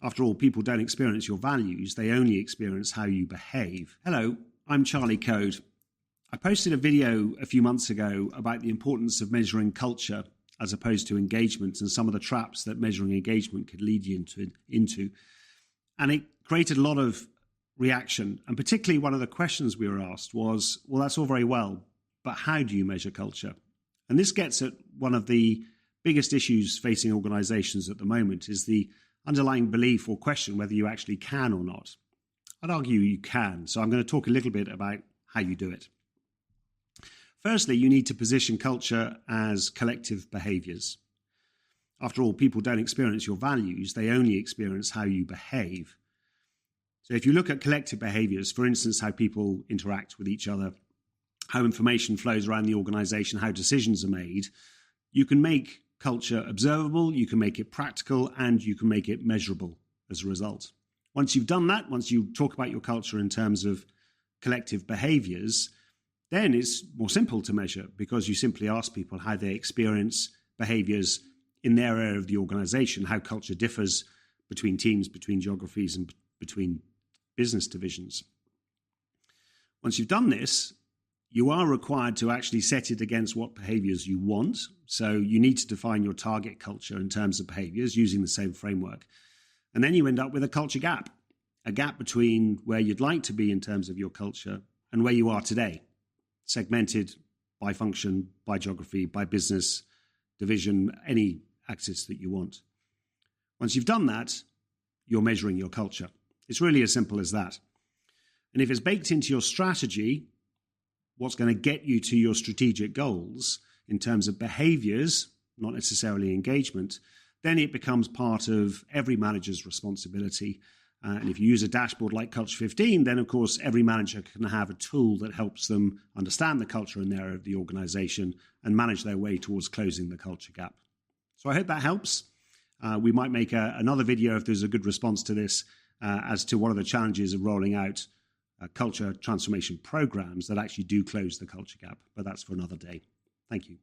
After all, people don't experience your values, they only experience how you behave. Hello, I'm Charlie Code. I posted a video a few months ago about the importance of measuring culture as opposed to engagement and some of the traps that measuring engagement could lead you into. And it created a lot of reaction. And particularly one of the questions we were asked was, well, that's all very well, but how do you measure culture? And this gets at one of the biggest issues facing organizations at the moment is the underlying belief or question whether you actually can or not. I'd argue you can. So I'm going to talk a little bit about how you do it. Firstly, you need to position culture as collective behaviors. After all, people don't experience your values, they only experience how you behave. So if you look at collective behaviors, for instance, how people interact with each other, how information flows around the organization, how decisions are made, you can make culture observable, you can make it practical, and you can make it measurable as a result. Once you've done that, once you talk about your culture in terms of collective behaviors, then it's more simple to measure because you simply ask people how they experience behaviors in their area of the organization, how culture differs between teams, between geographies, and between business divisions. Once you've done this, you are required to actually set it against what behaviors you want. So you need to define your target culture in terms of behaviors using the same framework. And then you end up with a culture gap, a gap between where you'd like to be in terms of your culture and where you are today, segmented by function, by geography, by business division, any axis that you want. Once you've done that, you're measuring your culture. It's really as simple as that. And if it's baked into your strategy, what's going to get you to your strategic goals in terms of behaviors, not necessarily engagement, then it becomes part of every manager's responsibility. And if you use a dashboard like Culture 15, then of course every manager can have a tool that helps them understand the culture in their area of the organization and manage their way towards closing the culture gap. So I hope that helps. We might make another video if there's a good response to this as to what are the challenges of rolling out culture transformation programs that actually do close the culture gap. But that's for another day. Thank you.